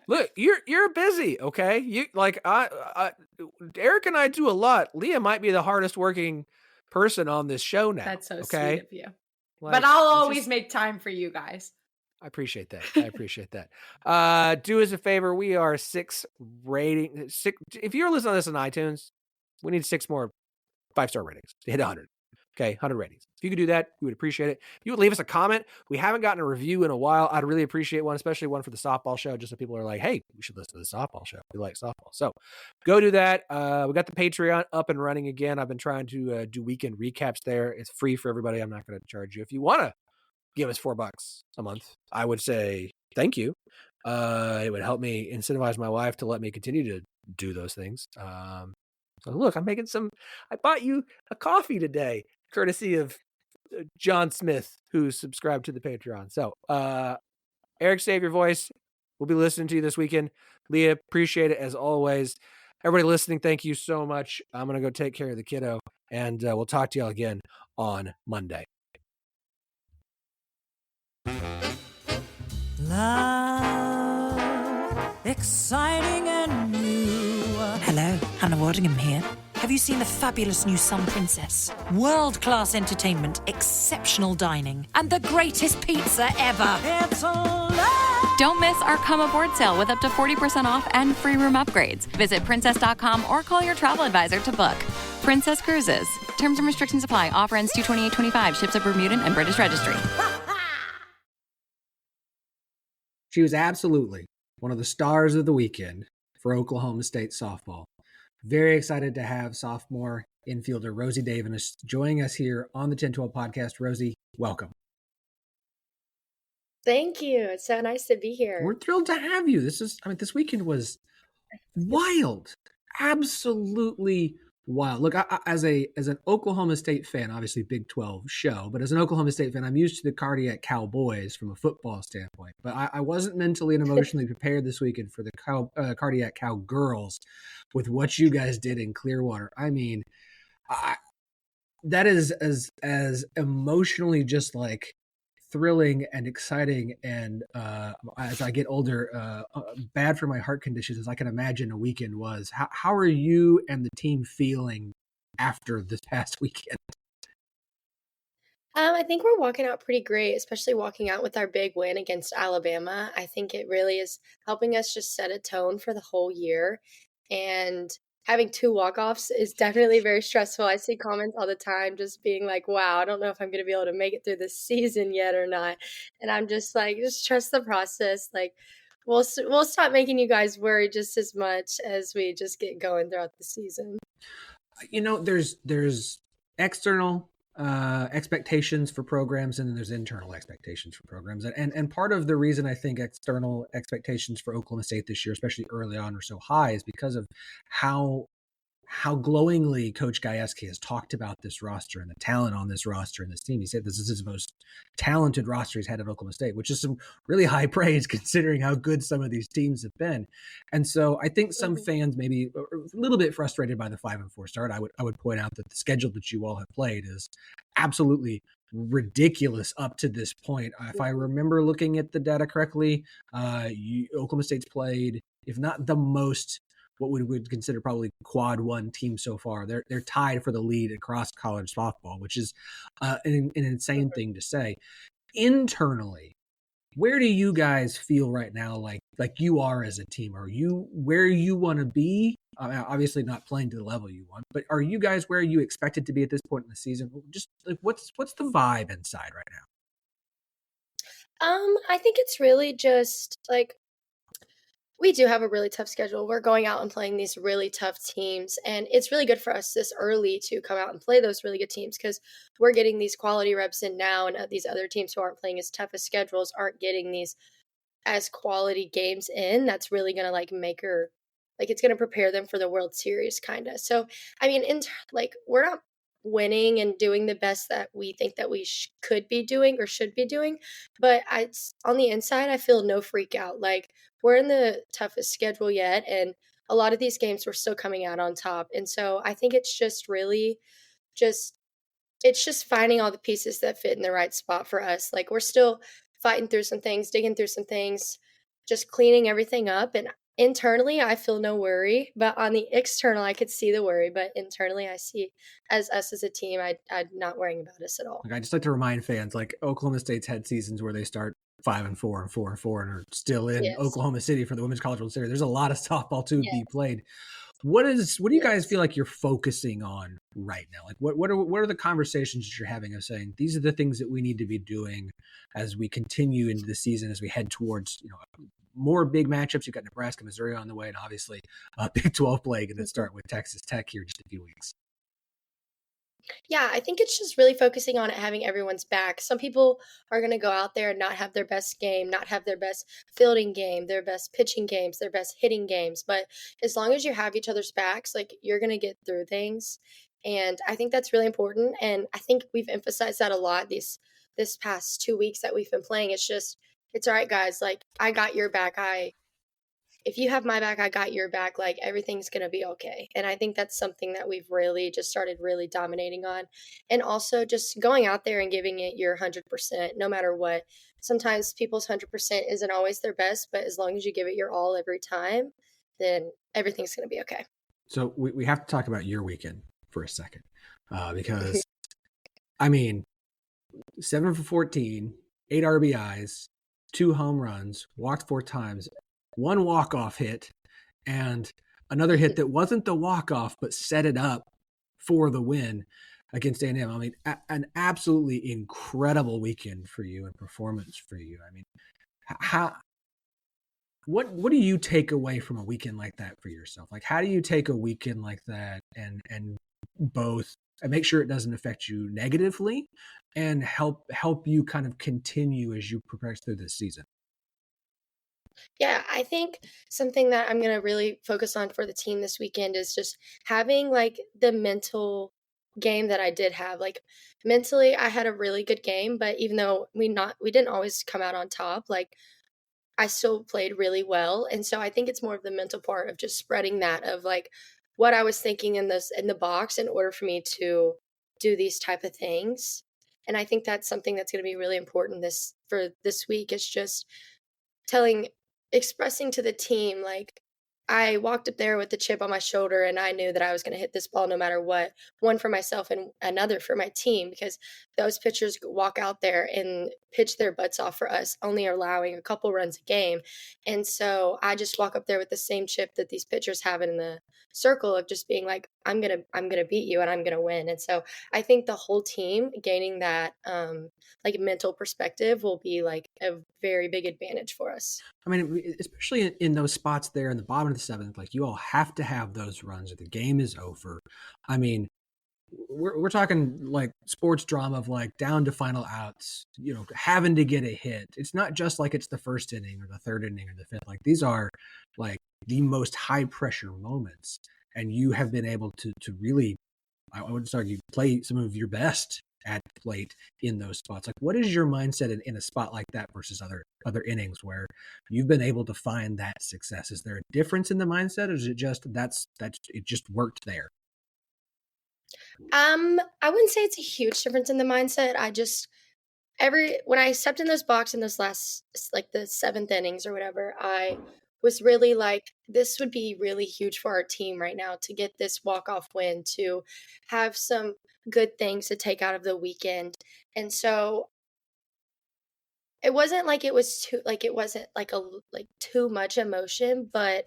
Look, you're busy, okay? You like Eric and I do a lot. Lea might be the hardest working person on this show now. That's so okay? sweet of you. Like, but I'll always make time for you guys. I appreciate that. Do us a favor. We are 6 rating. 6. If you're listening to this on iTunes, we need 6 more 5-star ratings to hit 100. Okay, 100 ratings. If you could do that, we would appreciate it. If you would leave us a comment. We haven't gotten a review in a while. I'd really appreciate one, especially one for the softball show, just so people are like, hey, we should listen to the softball show. We like softball. So go do that. We got the Patreon up and running again. I've been trying to do weekend recaps there. It's free for everybody. I'm not going to charge you. If you want to give us $4 a month, I would say thank you. It would help me incentivize my wife to let me continue to do those things. So look, I'm making I bought you a coffee today, courtesy of John Smith, who subscribed to the Patreon. So, Eric, save your voice. We'll be listening to you this weekend. Lea, appreciate it as always. Everybody listening, thank you so much. I'm going to go take care of the kiddo, and we'll talk to y'all again on Monday. Love, exciting and new. Hello, Hannah Waddingham here. Have you seen the fabulous new Sun Princess? World-class entertainment, exceptional dining, and the greatest pizza ever. It's alive. Don't miss our Come Aboard sale with up to 40% off and free room upgrades. Visit princess.com or call your travel advisor to book. Princess Cruises. Terms and restrictions apply. Offer ends 2/28/25. Ships at Bermudan and British Registry. She was absolutely one of the stars of the weekend for Oklahoma State softball. Very excited to have sophomore infielder Rosie Davis joining us here on the 1012 podcast. Rosie, welcome. Thank you. It's so nice to be here. We're thrilled to have you. This weekend was wild. Absolutely wild. Look, as an Oklahoma State fan, obviously Big 12 show, but as an Oklahoma State fan, I'm used to the Cardiac Cowboys from a football standpoint. But I wasn't mentally and emotionally prepared this weekend for the Cardiac Cowgirls with what you guys did in Clearwater. I mean, that is as emotionally just like thrilling and exciting, and as I get older, bad for my heart conditions as I can imagine a weekend was. How are you and the team feeling after this past weekend? I think we're walking out pretty great, especially walking out with our big win against Alabama. I think it really is helping us just set a tone for the whole year, and having 2 walk-offs is definitely very stressful. I see comments all the time just being like, wow, I don't know if I'm going to be able to make it through this season yet or not. And I'm just like, just trust the process. Like, we'll stop making you guys worry just as much as we just get going throughout the season. You know, there's external expectations for programs, and then there's internal expectations for programs. And part of the reason I think external expectations for Oklahoma State this year, especially early on, are so high is because of how glowingly Coach Gajewski has talked about this roster and the talent on this roster and this team. He said this is his most talented roster he's had at Oklahoma State, which is some really high praise considering how good some of these teams have been. And so I think some fans maybe a little bit frustrated by the 5-4 start. I would point out that the schedule that you all have played is absolutely ridiculous up to this point. If I remember looking at the data correctly, Oklahoma State's played, if not the most, what we would consider probably quad 1 team so far. They're tied for the lead across college softball, which is an insane thing to say. Internally, where do you guys feel right now like you are as a team? Are you where you want to be? Obviously not playing to the level you want, but are you guys where you expected to be at this point in the season? Just like what's the vibe inside right now? I think it's really just like, we do have a really tough schedule. We're going out and playing these really tough teams, and it's really good for us this early to come out and play those really good teams because we're getting these quality reps in now, and these other teams who aren't playing as tough as schedules aren't getting these as quality games in. That's really going to it's going to prepare them for the World Series kind of. So, I mean, we're not winning and doing the best that we think that we could be doing or should be doing, but on the inside, I feel no freak out. Like, we're in the toughest schedule yet, and a lot of these games we're still coming out on top. And so I think it's just really it's just finding all the pieces that fit in the right spot for us. Like, we're still fighting through some things, digging through some things, just cleaning everything up. And internally, I feel no worry, but on the external, I could see the worry. But internally, I see us as a team, I'm not worrying about us at all. I just like to remind fans, like Oklahoma State's had seasons where they start 5-4 and 4-4 and are still in Oklahoma City for the Women's College World Series. There's a lot of softball to be played. What do you guys feel like you're focusing on right now? Like what are the conversations that you're having of saying these are the things that we need to be doing as we continue into the season, as we head towards, more big matchups? You've got Nebraska, Missouri on the way, and obviously Big 12 play going to start with Texas Tech here in just a few weeks. Yeah, I think it's just really focusing on it, having everyone's back. Some people are going to go out there and not have their best game, not have their best fielding game, their best pitching games, their best hitting games. But as long as you have each other's backs, like, you're going to get through things. And I think that's really important. And I think we've emphasized that a lot this past 2 weeks that we've been playing. It's all right, guys. Like, I got your back. If you have my back, I got your back. Like, everything's going to be okay. And I think that's something that we've really just started really dominating on. And also just going out there and giving it your 100%, no matter what. Sometimes people's 100% isn't always their best, but as long as you give it your all every time, then everything's going to be okay. So we have to talk about your weekend for a second, because, I mean, 7 for 14, 8 RBIs, 2 home runs, walked 4 times, 1 walk-off hit, and another hit that wasn't the walk-off but set it up for the win against A&M. I mean, an absolutely incredible weekend for you and performance for you. I mean, what do you take away from a weekend like that for yourself? Like, how do you take a weekend like that and both make sure it doesn't affect you negatively and help you kind of continue as you progress through this season? Yeah, I think something that I'm going to really focus on for the team this weekend is just having like the mental game that I did have. Like mentally, I had a really good game, but even though we didn't always come out on top, like I still played really well. And so I think it's more of the mental part of just spreading that of like what I was thinking in the box in order for me to do these type of things. And I think that's something that's going to be really important for this week is just telling expressing to the team, like, I walked up there with the chip on my shoulder and I knew that I was going to hit this ball no matter what, one for myself and another for my team, because those pitchers walk out there and pitch their butts off for us, only allowing a couple runs a game. And so I just walk up there with the same chip that these pitchers have in the circle of just being like, I'm going to beat you and I'm going to win. And so I think the whole team gaining that like mental perspective will be like a very big advantage for us. I mean, especially in those spots there in the bottom of the seventh, like you all have to have those runs or the game is over. I mean, we're talking like sports drama of like down to final outs, having to get a hit. It's not just like it's the first inning or the third inning or the fifth. Like these are like the most high pressure moments. And you have been able to really, I would argue, play some of your best at the plate in those spots. Like, what is your mindset in a spot like that versus other innings where you've been able to find that success? Is there a difference in the mindset, or is it just it just worked there? I wouldn't say it's a huge difference in the mindset. I just when I stepped in those box in those last like the seventh innings or whatever, I was really like, this would be really huge for our team right now to get this walk-off win, to have some good things to take out of the weekend. And so it wasn't like it wasn't like too much emotion, but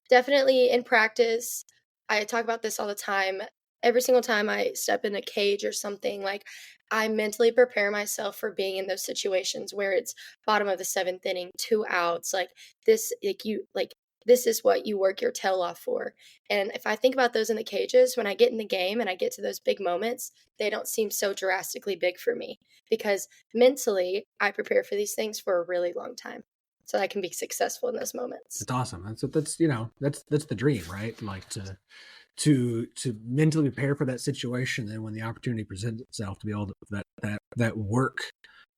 definitely in practice, I talk about this all the time. Every single time I step in a cage or something, like I mentally prepare myself for being in those situations where it's bottom of the seventh inning, 2 outs, like this, this is what you work your tail off for. And if I think about those in the cages, when I get in the game and I get to those big moments, they don't seem so drastically big for me because mentally I prepare for these things for a really long time, so I can be successful in those moments. It's awesome. That's the dream, right? Like to mentally prepare for that situation, and when the opportunity presents itself, to be able to that work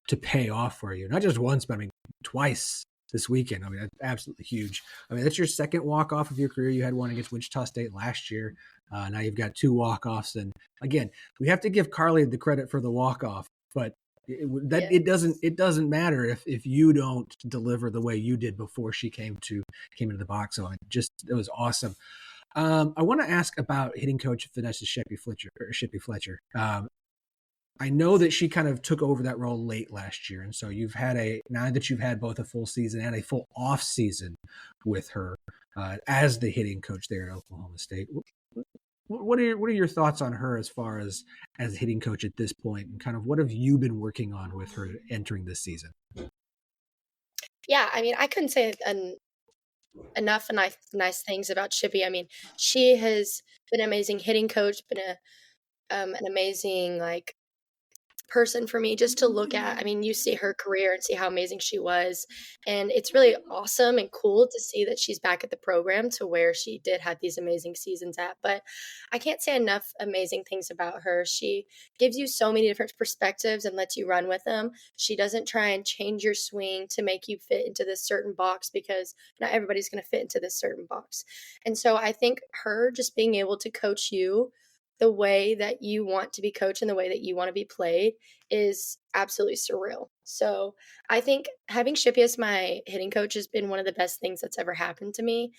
to pay off for you, not just once, but I mean twice this weekend. I mean, that's absolutely huge. I mean, that's your second walk-off of your career. You had one against Wichita State last year. Now you've got 2 walk-offs, and again, we have to give Carly the credit for the walk-off, but it doesn't matter if you don't deliver the way you did before she came into the box. So it was awesome. I want to ask about hitting coach Vanessa Shippey Fletcher. I know that she kind of took over that role late last year, and so now that you've had both a full season and a full off season with her as the hitting coach there at Oklahoma State. What are your thoughts on her as far as hitting coach at this point, and kind of what have you been working on with her entering this season? Yeah, I mean, I couldn't say enough nice things about Shippey. I mean, she has been an amazing hitting coach, been an amazing person for me just to look at. I mean, you see her career and see how amazing she was, and it's really awesome and cool to see that she's back at the program to where she did have these amazing seasons at. But I can't say enough amazing things about her. She gives you so many different perspectives and lets you run with them. She doesn't try and change your swing to make you fit into this certain box, because not everybody's going to fit into this certain box. And so I think her just being able to coach you the way that you want to be coached and the way that you want to be played is absolutely surreal. So I think having Shippey as my hitting coach has been one of the best things that's ever happened to me.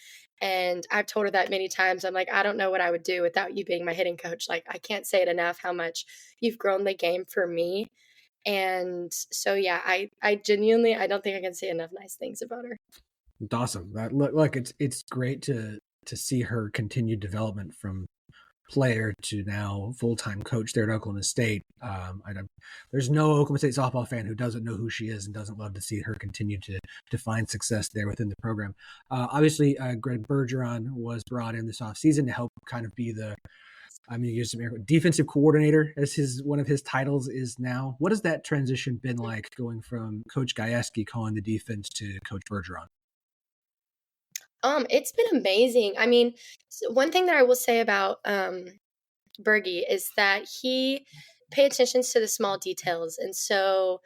And I've told her that many times. I'm like, I don't know what I would do without you being my hitting coach. Like, I can't say it enough how much you've grown the game for me. And so, yeah, I genuinely, I don't think I can say enough nice things about her. It's awesome. Look, it's great to see her continued development from player to now full-time coach there at Oklahoma State. There's no Oklahoma State softball fan who doesn't know who she is and doesn't love to see her continue to find success there within the program. Obviously, Greg Bergeron was brought in this offseason to help kind of be use some defensive coordinator as one of his titles is now. What has that transition been like going from Coach Gajewski calling the defense to Coach Bergeron? It's been amazing. I mean, one thing that I will say about Bergie is that he paid attention to the small details. And so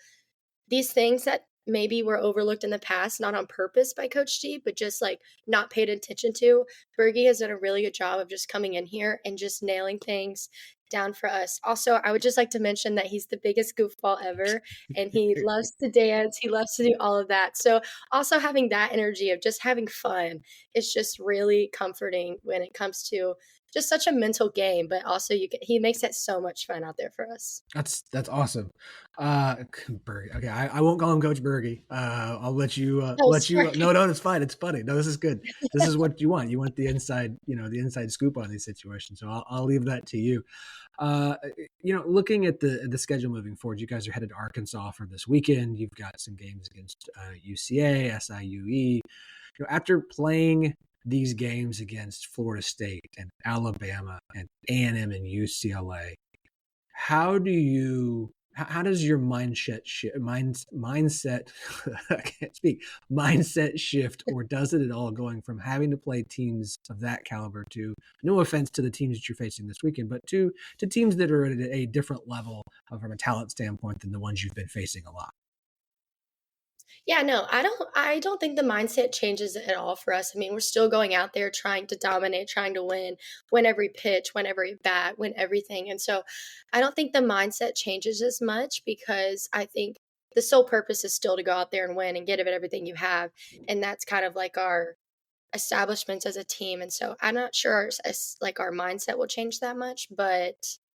these things that maybe were overlooked in the past, not on purpose by Coach G, but just like not paid attention to, Bergie has done a really good job of just coming in here and just nailing things down for us. Also, I would just like to mention that he's the biggest goofball ever, and he loves to dance. He loves to do all of that. So also having that energy of just having fun is just really comforting when it comes to just such a mental game, but also he makes it so much fun out there for us. That's awesome. Bergie. Okay, I won't call him Coach Bergie. I'll let you No, it's fine. It's funny. No, this is good. This is what you want. You want the inside, the inside scoop on these situations. So I'll leave that to you. Looking at the schedule moving forward, you guys are headed to Arkansas for this weekend. You've got some games against UCA, SIUE. After playing these games against Florida State and Alabama and A&M and UCLA, how does your mindset shift, or does it at all, going from having to play teams of that caliber to, no offense to the teams that you're facing this weekend, but to teams that are at a different level from a talent standpoint than the ones you've been facing a lot? Yeah, no, I don't think the mindset changes at all for us. I mean, we're still going out there trying to dominate, trying to win every pitch, win every bat, win everything. And so I don't think the mindset changes as much, because I think the sole purpose is still to go out there and win and get everything you have. And that's kind of like our establishments as a team. And so I'm not sure our mindset will change that much, but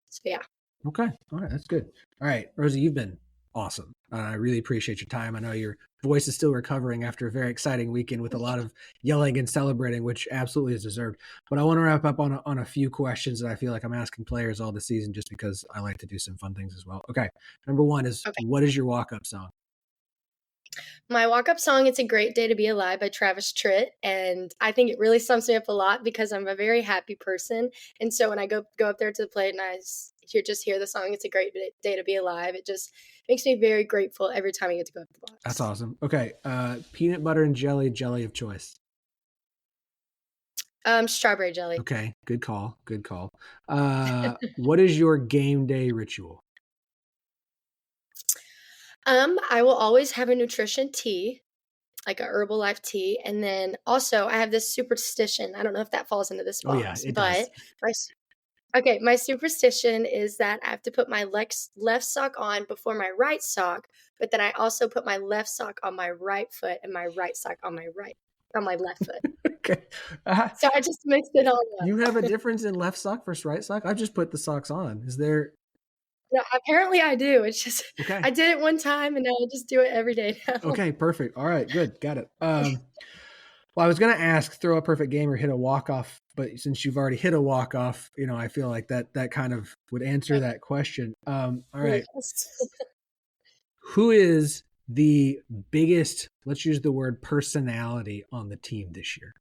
so yeah. Okay. All right. That's good. All right, Rosie, you've been awesome. I really appreciate your time. I know your voice is still recovering after a very exciting weekend with a lot of yelling and celebrating, which absolutely is deserved. But I want to wrap up on a few questions that I feel like I'm asking players all this season, just because I like to do some fun things as well. Okay. Number one is, What is your walk-up song? My walk-up song, It's a Great Day to Be Alive by Travis Tritt. And I think it really sums me up a lot, because I'm a very happy person. And so when I go up there to the plate and I hear the song, It's a Great Day to Be Alive, it just makes me very grateful every time I get to go up the box. That's awesome. Okay. Peanut butter and jelly of choice. Strawberry jelly. Okay. Good call. What is your game day ritual? I will always have a nutrition tea, like a Herbalife tea. And then also I have this superstition. I don't know if that falls into this box, oh, yeah, it does. My superstition is that I have to put my left sock on before my right sock, but then I also put my left sock on my right foot and my right sock on my left foot. Okay. So I just mixed it all up. You have a difference in left sock versus right sock? I've just put the socks on. Is there? No, apparently I do. It's just, okay. I did it one time and now I just do it every day now. Okay, perfect. All right, good. Got it. Well, I was going to ask, throw a perfect game or hit a walk-off, but since you've already hit a walk-off, I feel like that kind of would answer that question. All right. Who is the biggest, let's use the word personality, on the team this year?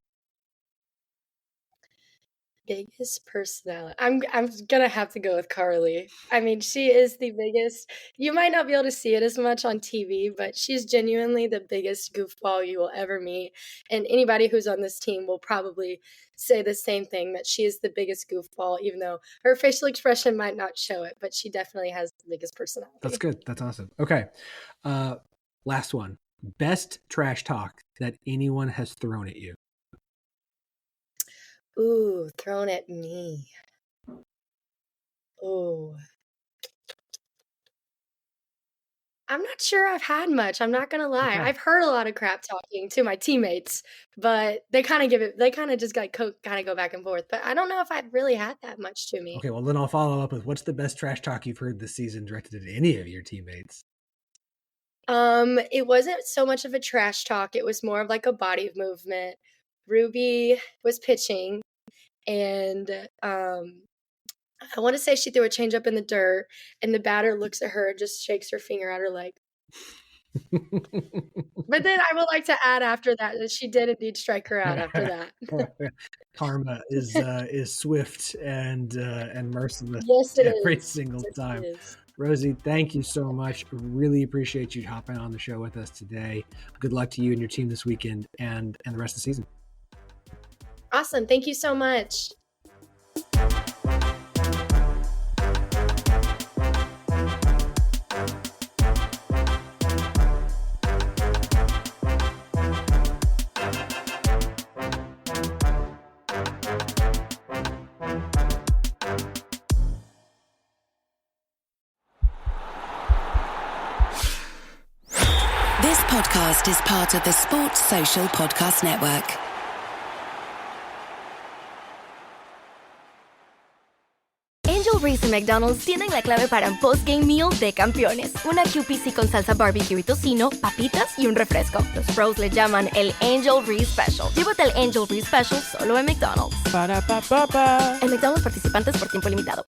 Biggest personality. I'm gonna have to go with Carly. I mean, she is the biggest. You might not be able to see it as much on TV, but she's genuinely the biggest goofball you will ever meet. And anybody who's on this team will probably say the same thing, that she is the biggest goofball, even though her facial expression might not show it, but she definitely has the biggest personality. That's good. That's awesome. Okay. Last one. Best trash talk that anyone has thrown at you. Ooh, thrown at me. Ooh. I'm not sure I've had much. I'm not gonna lie. Okay. I've heard a lot of crap talking to my teammates, but they kind of just kind of go back and forth. But I don't know if I've really had that much to me. Okay, well then I'll follow up with, what's the best trash talk you've heard this season directed at any of your teammates? It wasn't so much of a trash talk. It was more of like a body movement. Ruby was pitching, and I want to say she threw a changeup in the dirt, and the batter looks at her and just shakes her finger at her leg. But then I would like to add after that she did indeed strike her out after that. Karma is swift and merciless every single time. Rosie, thank you so much. Really appreciate you hopping on the show with us today. Good luck to you and your team this weekend and the rest of the season. Awesome. Thank you so much. This podcast is part of the Sports Social Podcast Network. Angel Reese y McDonald's tienen la clave para un post-game meal de campeones. Una QPC con salsa barbecue y tocino, papitas y un refresco. Los pros le llaman el Angel Reese Special. Llévate el Angel Reese Special solo en McDonald's. En McDonald's participantes por tiempo limitado.